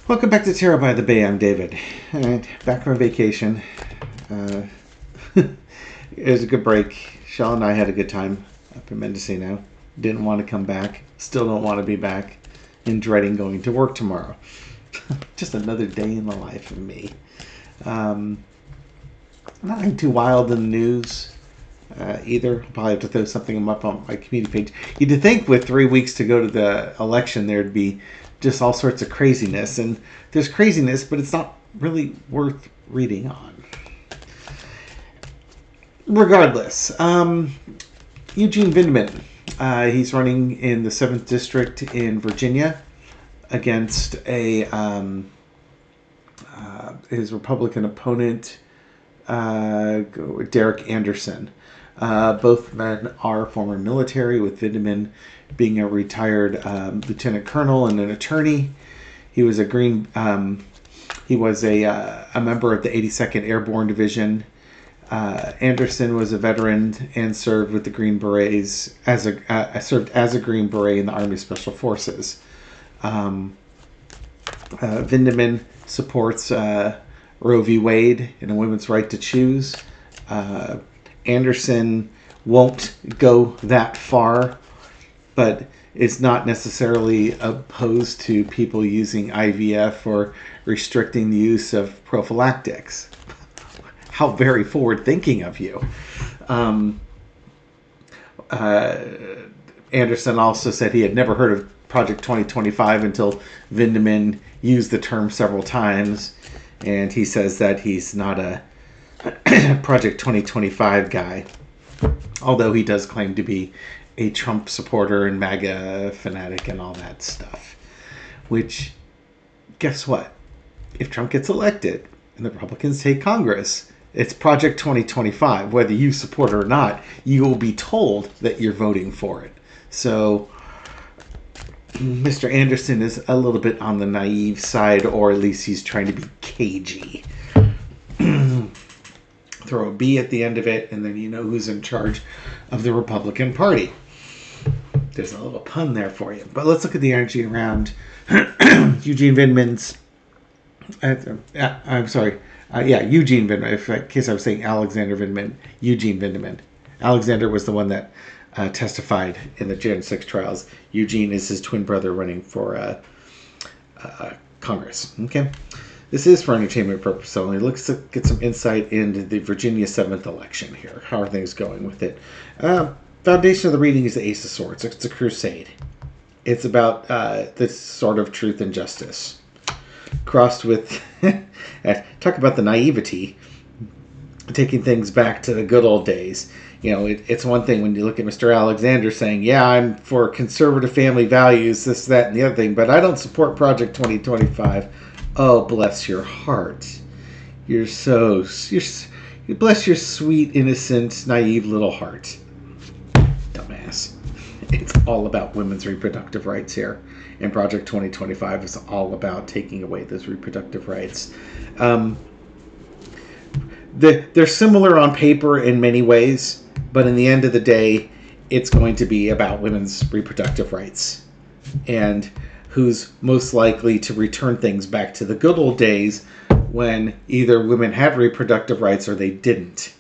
Welcome back to Tarot by the Bay. I'm David. All right, back from vacation. Uh, it was a good break. Shell and I had a good time up in Mendocino. Didn't want to come back. Still don't want to be back. And dreading going to work tomorrow. Just another day in the life of me. Nothing too wild in the news either. I'll probably have to throw something up on my community page. You'd think with 3 weeks to go to the election, there'd be just all sorts of craziness. And there's craziness, but it's not really worth reading on. Regardless, Eugene Vindman, he's running in the 7th District in Virginia against his Republican opponent, Derrick Anderson. Both men are former military, with Vindman being a retired lieutenant colonel and an attorney. He was a member of the 82nd Airborne Division. Anderson was a veteran and served with the Green Berets served as a Green Beret in the Army Special Forces. Vindman supports Roe v. Wade and a women's right to choose. Anderson won't go that far, but is not necessarily opposed to people using IVF or restricting the use of prophylactics. How very forward-thinking of you. Anderson also said he had never heard of Project 2025 until Vindman used the term several times, and he says that he's not a Project 2025 guy, although he does claim to be a Trump supporter and MAGA fanatic and all that stuff. Which, guess what? If Trump gets elected and the Republicans take Congress, it's Project 2025. Whether you support it or not, you will be told that you're voting for it. So Mr. Anderson is a little bit on the naive side, or at least he's trying to be cagey. Throw a B at the end of it, and then you know who's in charge of the Republican Party. There's a little pun there for you. But let's look at the energy around Eugene Vindman's... Eugene Vindman. In case I was saying Alexander Vindman, Eugene Vindman. Alexander was the one that testified in the Jan 6 trials. Eugene is his twin brother running for Congress. Okay? This is for entertainment purposes only. Let's get some insight into the Virginia 7th election here. How are things going with it? Foundation of the reading is the Ace of Swords. It's a crusade. It's about this sort of truth and justice. Crossed with, talk about the naivety, taking things back to the good old days. You know, it's one thing when you look at Mr. Alexander saying, yeah, I'm for conservative family values, this, that, and the other thing, but I don't support Project 2025. Oh, bless your heart. Bless your sweet, innocent, naive little heart. Dumbass. It's all about women's reproductive rights here. And Project 2025 is all about taking away those reproductive rights. They're similar on paper in many ways, but in the end of the day, it's going to be about women's reproductive rights. And who's most likely to return things back to the good old days when either women had reproductive rights or they didn't.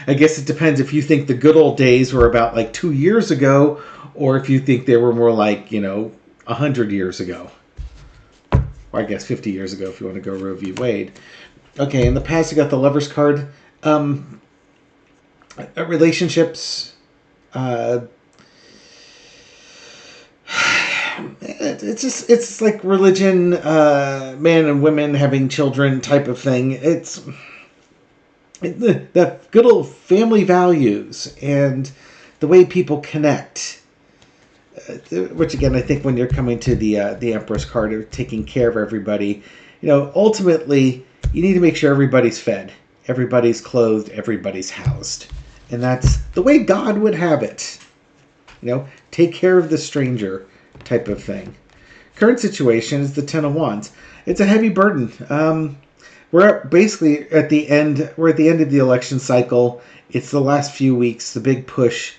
I guess it depends if you think the good old days were about like 2 years ago, or if you think they were more like, 100 years ago. Or I guess 50 years ago if you want to go Roe v. Wade. Okay, in the past you got the Lover's card. Relationships. It's like religion, man and women having children type of thing. It's the good old family values and the way people connect. Which again, I think when you're coming to the Empress card of taking care of everybody, ultimately you need to make sure everybody's fed, everybody's clothed, everybody's housed, and that's the way God would have it. Take care of the stranger type of thing. Current situation is the Ten of Wands. It's a heavy burden. We're basically at the end. We're at the end of the election cycle. It's the last few weeks, the big push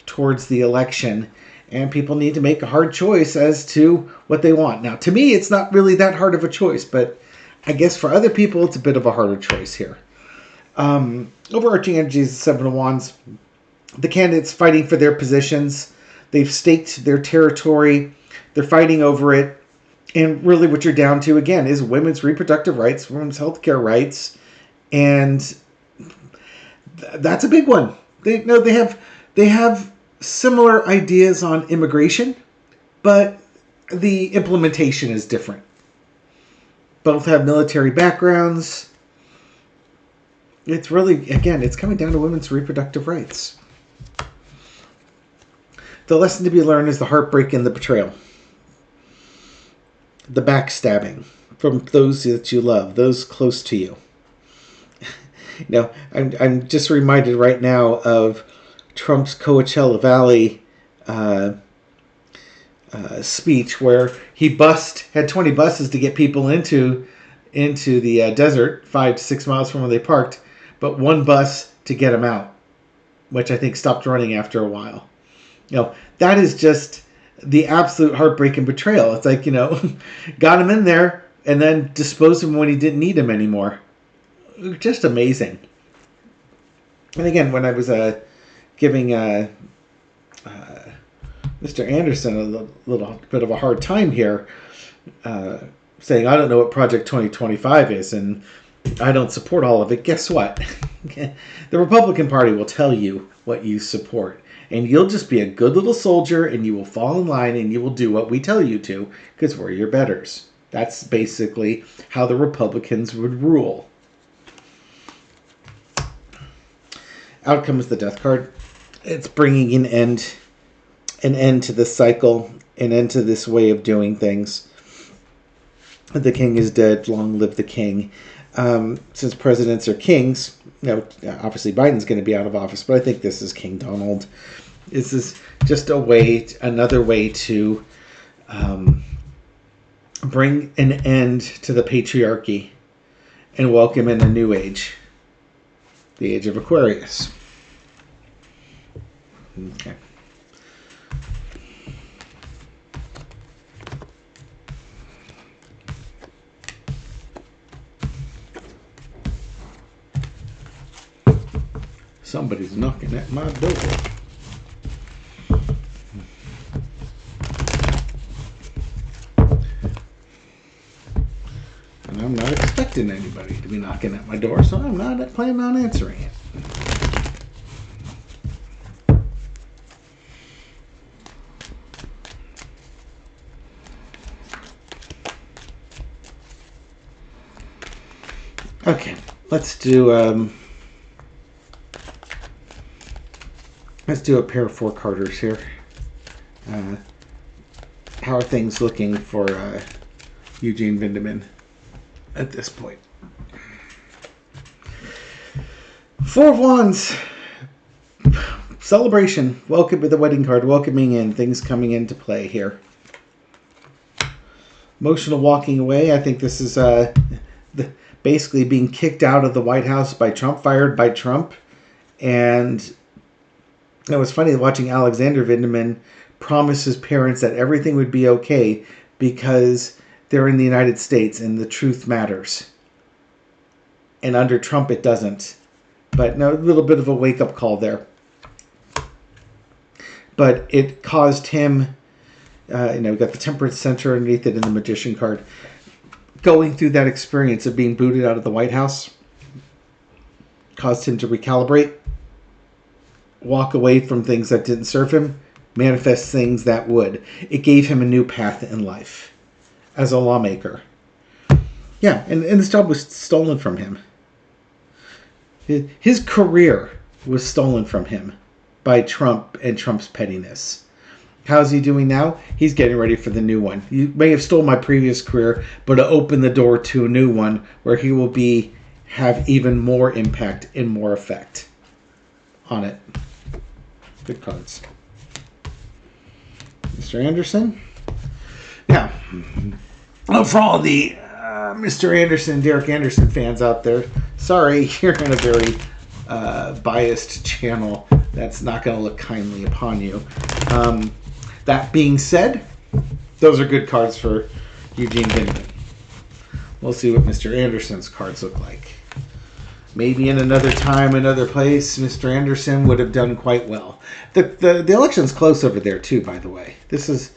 towards the election, and people need to make a hard choice as to what they want. Now, to me, it's not really that hard of a choice, but I guess for other people, it's a bit of a harder choice here. Overarching energy is the Seven of Wands. The candidates fighting for their positions. They've staked their territory. They're fighting over it. And really what you're down to, again, is women's reproductive rights, women's healthcare rights. And that's a big one. They have similar ideas on immigration, but the implementation is different. Both have military backgrounds. It's really, again, it's coming down to women's reproductive rights. The lesson to be learned is the heartbreak and the betrayal. The backstabbing from those that you love, those close to you. I'm just reminded right now of Trump's Coachella Valley speech, where he had 20 buses to get people into the desert, 5 to 6 miles from where they parked, but one bus to get them out, which I think stopped running after a while. That is just the absolute heartbreak and betrayal. It's like, got him in there and then disposed of him when he didn't need him anymore. Just amazing. And again, when I was giving Mr. Anderson a little bit of a hard time here, saying, I don't know what Project 2025 is, and I don't support all of it. Guess what? The Republican Party will tell you what you support. And you'll just be a good little soldier, and you will fall in line, and you will do what we tell you to, because we're your betters. That's basically how the Republicans would rule. Outcome is the Death card. It's bringing an end to this cycle, an end to this way of doing things. The king is dead. Long live the king. Since presidents are kings, obviously Biden's going to be out of office, but I think this is King Donald. This is just another way to bring an end to the patriarchy and welcome in a new age, the age of Aquarius. Okay. Somebody's knocking at my door. And I'm not expecting anybody to be knocking at my door, so I'm not planning on answering it. Okay, let's do a pair of 4-carders here. How are things looking for Eugene Vindman at this point? 4 of Wands. Celebration. Welcome with the wedding card. Welcoming in. Things coming into play here. Emotional walking away. I think this is basically being kicked out of the White House by Trump, fired by Trump. And it was funny watching Alexander Vindman promise his parents that everything would be okay because they're in the United States and the truth matters. And under Trump, it doesn't. But no, a little bit of a wake-up call there. But it caused him, we got the Temperance Center underneath it in the Magician card. Going through that experience of being booted out of the White House caused him to recalibrate, walk away from things that didn't serve him, manifest things that would. It gave him a new path in life as a lawmaker. Yeah, and this job was stolen from him. His career was stolen from him by Trump and Trump's pettiness. How's he doing now? He's getting ready for the new one. You may have stolen my previous career, but to open the door to a new one where he will have even more impact and more effect on it. Good cards. Mr. Anderson. Now, for all the Mr. Anderson, Derrick Anderson fans out there, sorry, you're in a very biased channel that's not going to look kindly upon you. That being said, those are good cards for Eugene Vindman. We'll see what Mr. Anderson's cards look like. Maybe in another time, another place, Mr. Anderson would have done quite well. The election's close over there too, by the way. This is,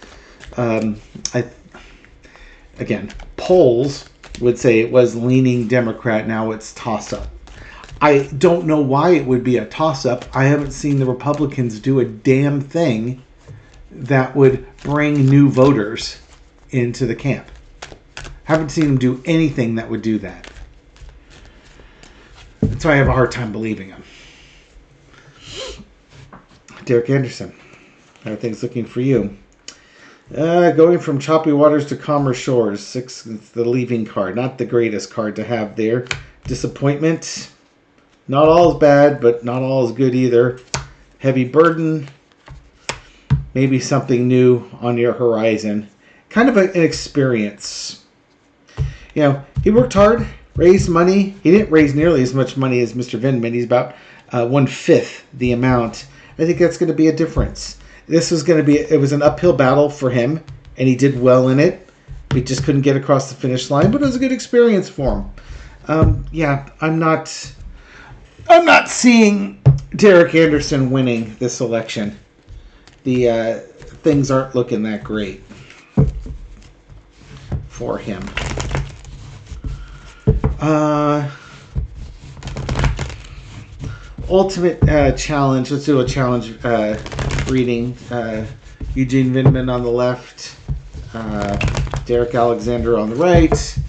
again, polls would say it was leaning Democrat. Now it's toss-up. I don't know why it would be a toss-up. I haven't seen the Republicans do a damn thing that would bring new voters into the camp. Haven't seen them do anything that would do that. That's why I have a hard time believing him. Derrick Anderson, how are things looking for you? Going from choppy waters to calmer shores. 6, the leaving card. Not the greatest card to have there. Disappointment. Not all is bad, but not all is good either. Heavy burden. Maybe something new on your horizon. Kind of an experience. You know, he worked hard, raised money. He didn't raise nearly as much money as Mr. Vindman. He's about 1/5 the amount. I think that's going to be a difference. This was going to be, it was an uphill battle for him, and he did well in it. He just couldn't get across the finish line, but it was a good experience for him. Yeah, I'm not seeing Derrick Anderson winning this election. The things aren't looking that great for him. Ultimate challenge. Let's do a challenge reading. Eugene Vindman on the left. Derrick Alexander on the right.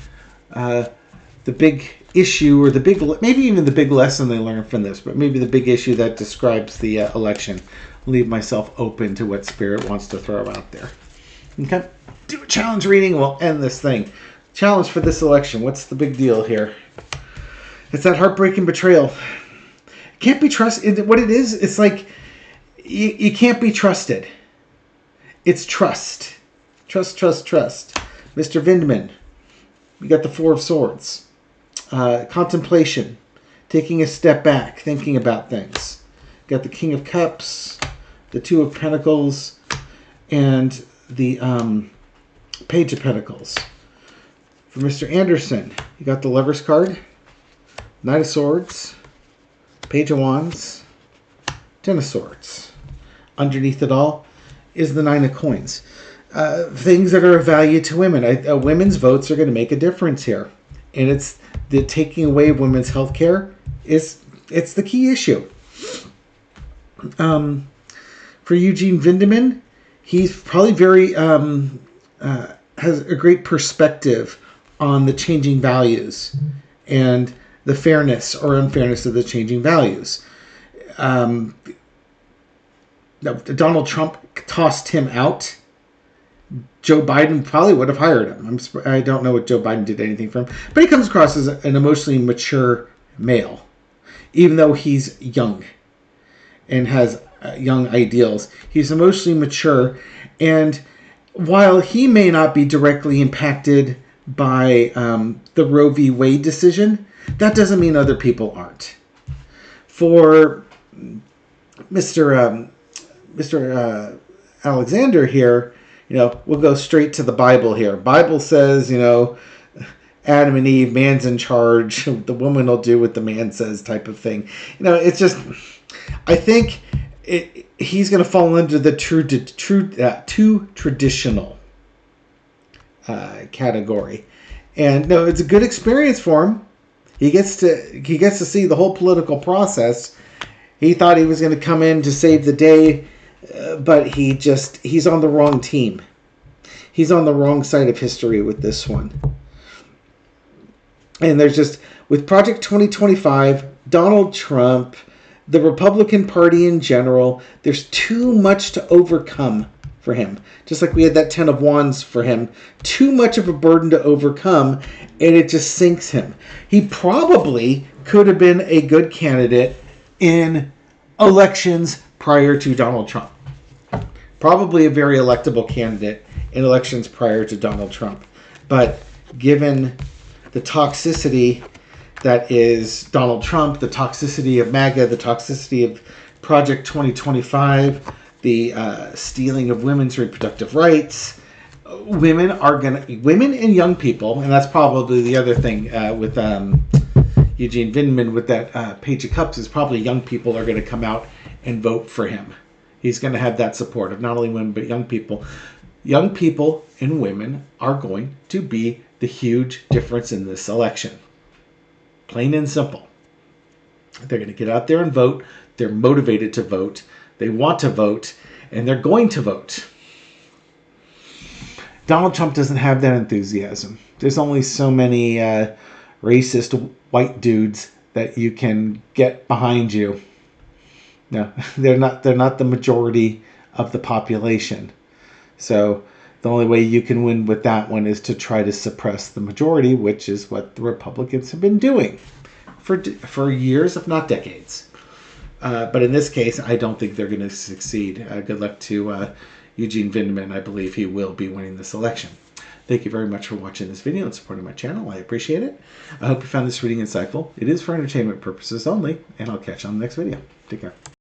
The big issue, or the big, maybe even the big lesson they learned from this, but maybe the big issue that describes the election. Leave myself open to what Spirit wants to throw out there. Okay. Do a challenge reading. We'll end this thing. Challenge for this election. What's the big deal here? It's that heartbreaking betrayal. Can't be trusted. What it is, it's like you can't be trusted. It's trust. Trust. Mr. Vindman, we got the 4 of Swords. Contemplation. Taking a step back. Thinking about things. Got the King of Cups. The 2 of Pentacles. And the Page of Pentacles. For Mr. Anderson, you got the Lover's card. Knight of Swords. Page of Wands. 10 of Swords. Underneath it all is the 9 of Coins. Things that are of value to women. Women's votes are going to make a difference here. And it's the taking away of women's health care it's the key issue. For Eugene Vindman, he's probably very has a great perspective on the changing values and the fairness or unfairness of the changing values. Donald Trump tossed him out. Joe Biden probably would have hired him. I don't know what Joe Biden did anything for him, but he comes across as an emotionally mature male, even though he's young and has young ideals. He's emotionally mature, and while he may not be directly impacted by the Roe v. Wade decision, that doesn't mean other people aren't. For Mr. Alexander here, we'll go straight to the Bible here. Bible says, Adam and Eve, man's in charge. The woman will do what the man says, type of thing. It's just, I think he's going to fall under the too traditional category. And no, it's a good experience for him. He gets to see the whole political process. He thought he was going to come in to save the day, but he's on the wrong team. He's on the wrong side of history with this one. And with Project 2025, Donald Trump, the Republican Party in general, there's too much to overcome for him. Just like we had that 10 of Wands for him. Too much of a burden to overcome, and it just sinks him. He probably could have been a good candidate in elections prior to Donald Trump. Probably a very electable candidate in elections prior to Donald Trump. But given the toxicity that is Donald Trump, the toxicity of MAGA, the toxicity of Project 2025, the stealing of women's reproductive rights. Women and young people, and that's probably the other thing with Eugene Vindman with that Page of Cups, is probably young people are going to come out and vote for him. He's going to have that support of not only women but young people. Young people and women are going to be the huge difference in this election. Plain and simple. They're going to get out there and vote. They're motivated to vote. They want to vote, and they're going to vote. Donald Trump doesn't have that enthusiasm. There's only so many racist white dudes that you can get behind you. No, they're not the majority of the population. So the only way you can win with that one is to try to suppress the majority, which is what the Republicans have been doing for years, if not decades. But in this case, I don't think they're going to succeed. Good luck to Eugene Vindman. I believe he will be winning this election. Thank you very much for watching this video and supporting my channel. I appreciate it. I hope you found this reading insightful. It is for entertainment purposes only, and I'll catch you on the next video. Take care.